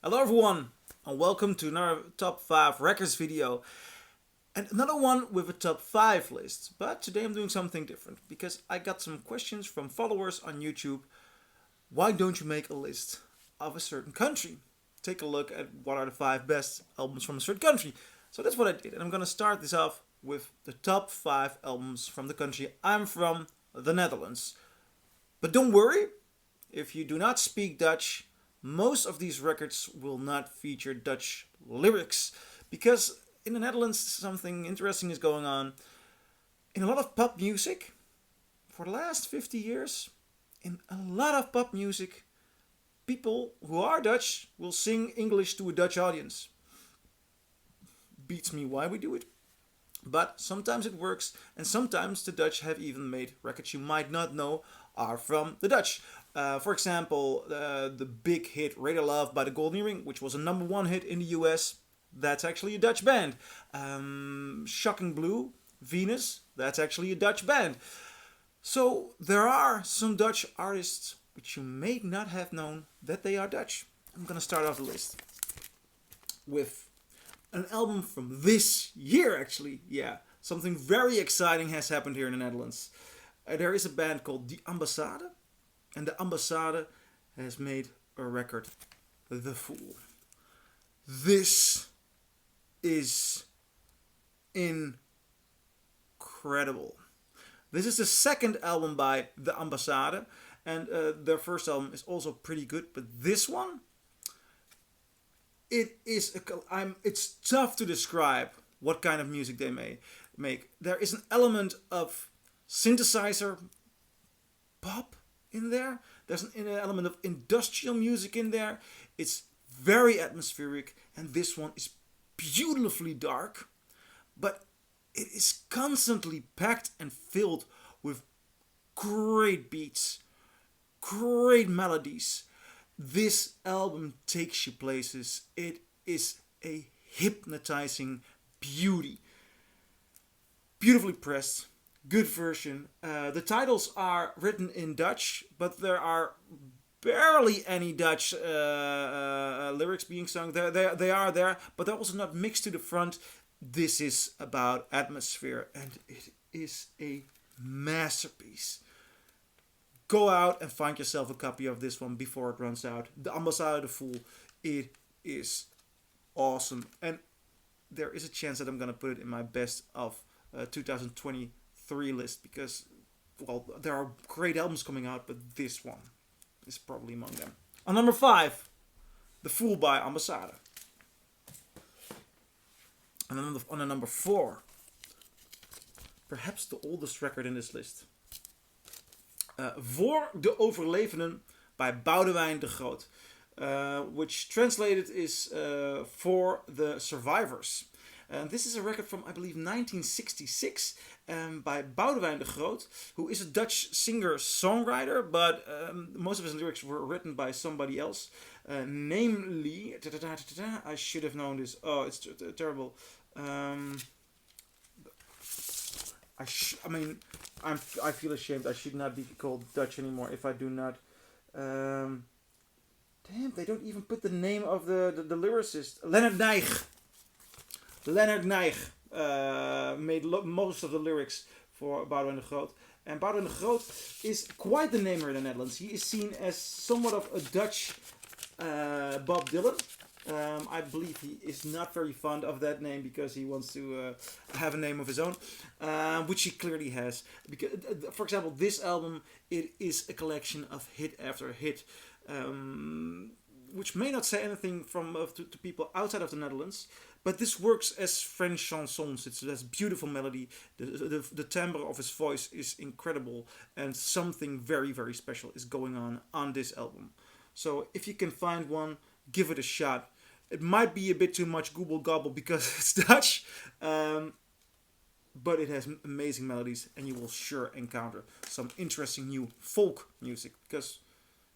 Hello everyone, and welcome to another top 5 records video. And another one with a top 5 list. But today I'm doing something different, because I got some questions from followers on YouTube. Why don't you make a list of a certain country? Take a look at what are the 5 best albums from a certain country. So that's what I did, and I'm gonna start this off with the top 5 albums from the country I'm from, the Netherlands. But don't worry, if you do not speak Dutch, most of these records will not feature Dutch lyrics, because in the Netherlands something interesting is going on. In a lot of pop music, for the last 50 years, in a lot of pop music, people who are Dutch will sing English to a Dutch audience. Beats me why we do it. But sometimes it works, and sometimes the Dutch have even made records you might not know are from the Dutch. For example, the big hit Radio Love by the Golden Earring, which was a #1 hit in the US, that's actually a Dutch band. Schocking Blue, Venus, that's actually a Dutch band. So there are some Dutch artists which you may not have known that they are Dutch. I'm gonna start off the list with an album from this year, actually. Yeah, something very exciting has happened here in the Netherlands. There is a band called the Ambassade, and the Ambassade has made a record, The Fool. This is incredible. This is the second album by the Ambassade, and their first album is also pretty good, but this one, it's tough to describe what kind of music they make. There is an element of synthesizer pop in there. There's an element of industrial music in there. It's very atmospheric, and this one is beautifully dark, but it is constantly packed and filled with great beats, great melodies. This album takes you places. It is a hypnotizing beauty. Beautifully pressed, good version. The titles are written in Dutch, but there are barely any Dutch lyrics being sung. They are there, but they're also not mixed to the front. This is about atmosphere, and it is a masterpiece. Go out and find yourself a copy of this one before it runs out. The Ambassade, The Fool. It is awesome. And there is a chance that I'm going to put it in my best of 2023 list. Because, well, there are great albums coming out, but this one is probably among them. On number 5, The Fool by Ambassade. And on number 4, perhaps the oldest record in this list. Voor, de Overlevenden by Boudewijn de Groot. Which translated is For the Survivors. This is a record from, I believe, 1966 by Boudewijn de Groot, who is a Dutch singer-songwriter, but most of his lyrics were written by somebody else. Namely, I should have known this. Oh, it's terrible. I feel ashamed. I should not be called Dutch anymore if I do not. Damn, they don't even put the name of the lyricist. Leonard Nijg. Leonard Nijg made most of the lyrics for Boudewijn de Groot. And Boudewijn de Groot is quite the name here in the Netherlands. He is seen as somewhat of a Dutch Bob Dylan. I believe he is not very fond of that name because he wants to have a name of his own, which he clearly has. Because, for example, this album, it is a collection of hit after hit, which may not say anything to people outside of the Netherlands, but this works as French chansons. It has beautiful melody. The timbre of his voice is incredible, and something very, very special is going on this album. So if you can find one, give it a shot. It might be a bit too much gobble gobble because it's Dutch, but it has amazing melodies, and you will sure encounter some interesting new folk music, because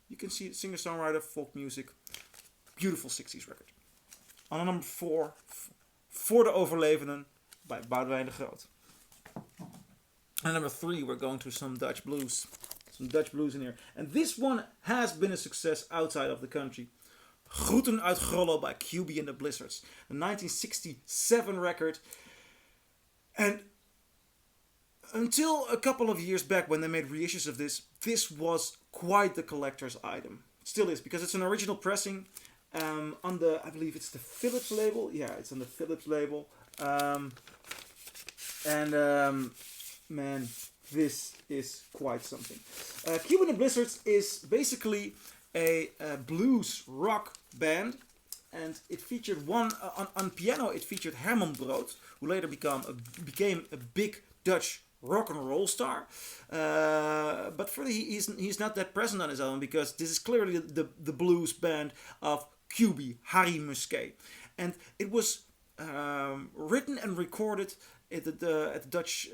you can see singer-songwriter, folk music, beautiful 60s record. On number 4, Voor de Overlevenden by Boudewijn de Groot. And number 3, we're going to some Dutch blues. Some Dutch blues in here. And this one has been a success outside of the country. Groeten uit Grollo by Cuby and the Blizzards. The 1967 record. And until a couple of years back when they made reissues of this, this was quite the collector's item. It still is, because it's an original pressing on the, I believe it's the Philips label. Yeah, it's on the Philips label. Man, this is quite something. Cuby and the Blizzards is basically a blues rock band, and it featured on piano. It featured Herman, who later became a big Dutch rock and roll star. But further, he's not that present on his album, because this is clearly the blues band of Cuby, Harry Musquet, and it was written and recorded at the Dutch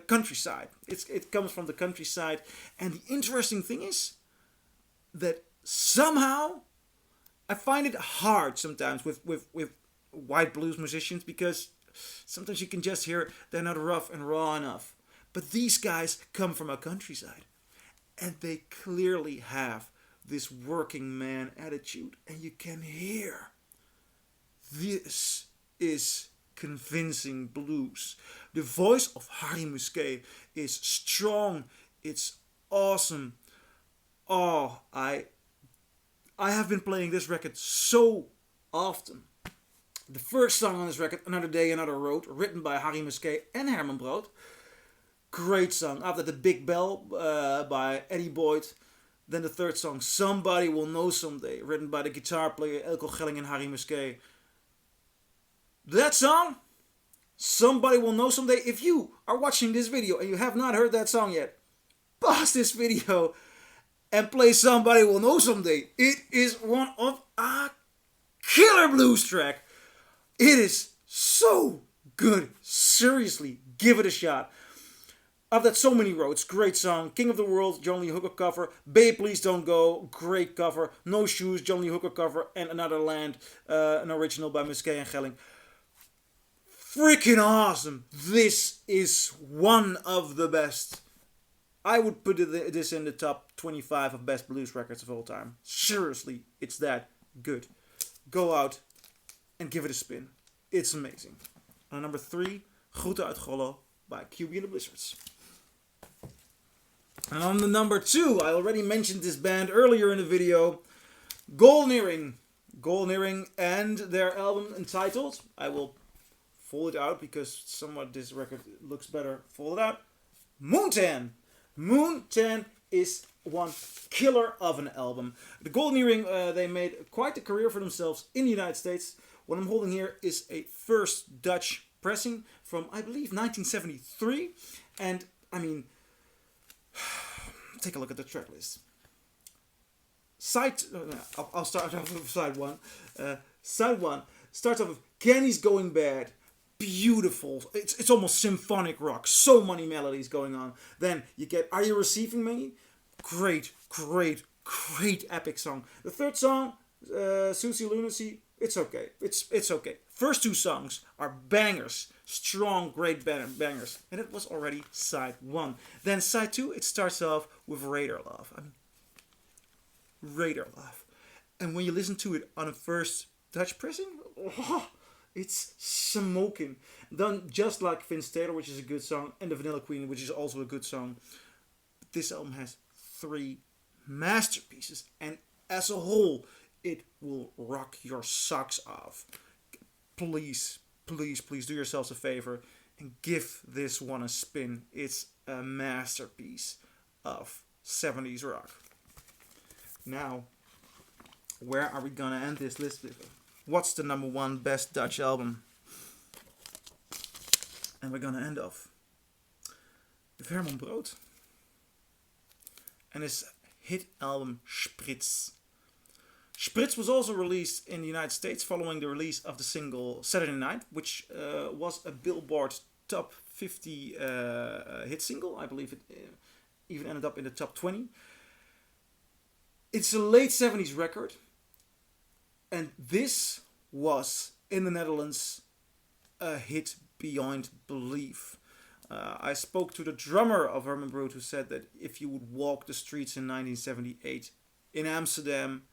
countryside. It comes from the countryside, and the interesting thing is that somehow I find it hard sometimes with white blues musicians, because sometimes you can just hear they're not rough and raw enough. But these guys come from a countryside, and they clearly have this working man attitude, and you can hear this is convincing blues. The voice of Harry Musquet is strong. It's awesome. Oh, I have been playing this record so often. The first song on this record, Another Day, Another Road, written by Harry Musquet and Herman Brood. Great song. After the Big Bell by Eddie Boyd. Then the third song, Somebody Will Know Someday, written by the guitar player Elko Gelling and Harry Musquet. That song, Somebody Will Know Someday. If you are watching this video and you have not heard that song yet, pause this video and play Somebody Will Know Someday. It is one of a killer blues track. It is so good. Seriously, give it a shot. I've got So Many Roads, great song. King of the World, John Lee Hooker cover. Babe, Please Don't Go, great cover. No Shoes, John Lee Hooker cover. And Another Land, an original by Musquet and Gelling. Freaking awesome. This is one of the best. I would put this in the top 25 of best blues records of all time. Seriously, it's that good. Go out and give it a spin. It's amazing. On number 3, Groeten uit Grollo by Cuby and the Blizzards. And on the number 2, I already mentioned this band earlier in the video, Golneering. Golneering and their album entitled, I will fold it out because somewhat this record looks better folded out, Moontan. Moontan is one killer of an album. The Golneering, they made quite a career for themselves in the United States. What I'm holding here is a first Dutch pressing from, I believe, 1973. And, I mean, take a look at the track list. I'll start off with side 1. Side 1 starts off with Kenny's Going Bad. Beautiful. It's almost symphonic rock. So many melodies going on. Then you get Are You Receiving Me? Great epic song. The third song, Susie Lunacy, it's okay. It's okay. First 2 songs are bangers. Strong, great bangers. And it was already side 1. Then side 2, it starts off with Radar Love. Radar Love. And when you listen to it on a first Dutch pressing, it's smoking. Done just like Vince Taylor, which is a good song, and The Vanilla Queen, which is also a good song. But this album has 3 masterpieces, and as a whole, it will rock your socks off. Please do yourselves a favor and give this one a spin. It's a masterpiece of 70s rock. Now, where are we gonna end this list with? What's the number 1 best Dutch album? And we're gonna end off with Herman Brood and his hit album Spitz. Spitz was also released in the United States following the release of the single Saturday Night, which was a Billboard top 50 hit single. I believe it even ended up in the top 20. It's a late 70s record, and this was, in the Netherlands, a hit beyond belief. I spoke to the drummer of Herman Brood, who said that if you would walk the streets in 1978 in Amsterdam,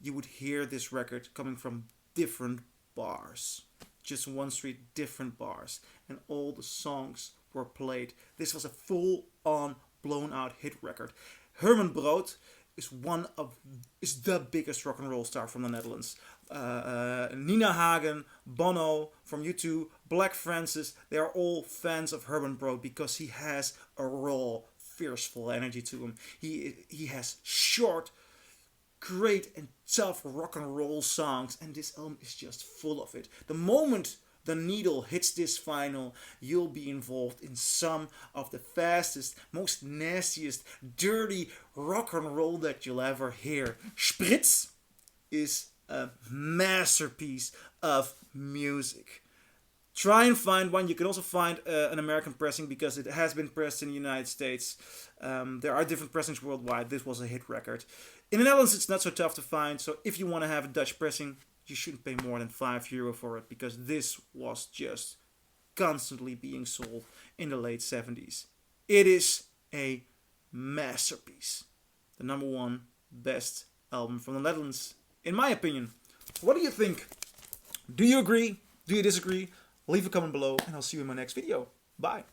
you would hear this record coming from different bars. Just one street, different bars. And all the songs were played. This was a full-on, blown-out hit record. Herman Brood is the biggest rock and roll star from the Netherlands. Nina Hagen, Bono from U2, Black Francis, they are all fans of Herman Brood because he has a raw, fierceful energy to him. He has short, great and tough rock and roll songs, and this album is just full of it. The moment the needle hits this vinyl, you'll be involved in some of the fastest, most nastiest, dirty rock and roll that you'll ever hear. Spitz is a masterpiece of music. Try and find one. You can also find an American pressing because it has been pressed in the United States. There are different pressings worldwide. This was a hit record. In the Netherlands, it's not so tough to find. So if you want to have a Dutch pressing, you shouldn't pay more than €5 for it, because this was just constantly being sold in the late 70s. It is a masterpiece. The number one best album from the Netherlands, in my opinion. What do you think? Do you agree? Do you disagree? Leave a comment below, and I'll see you in my next video. Bye.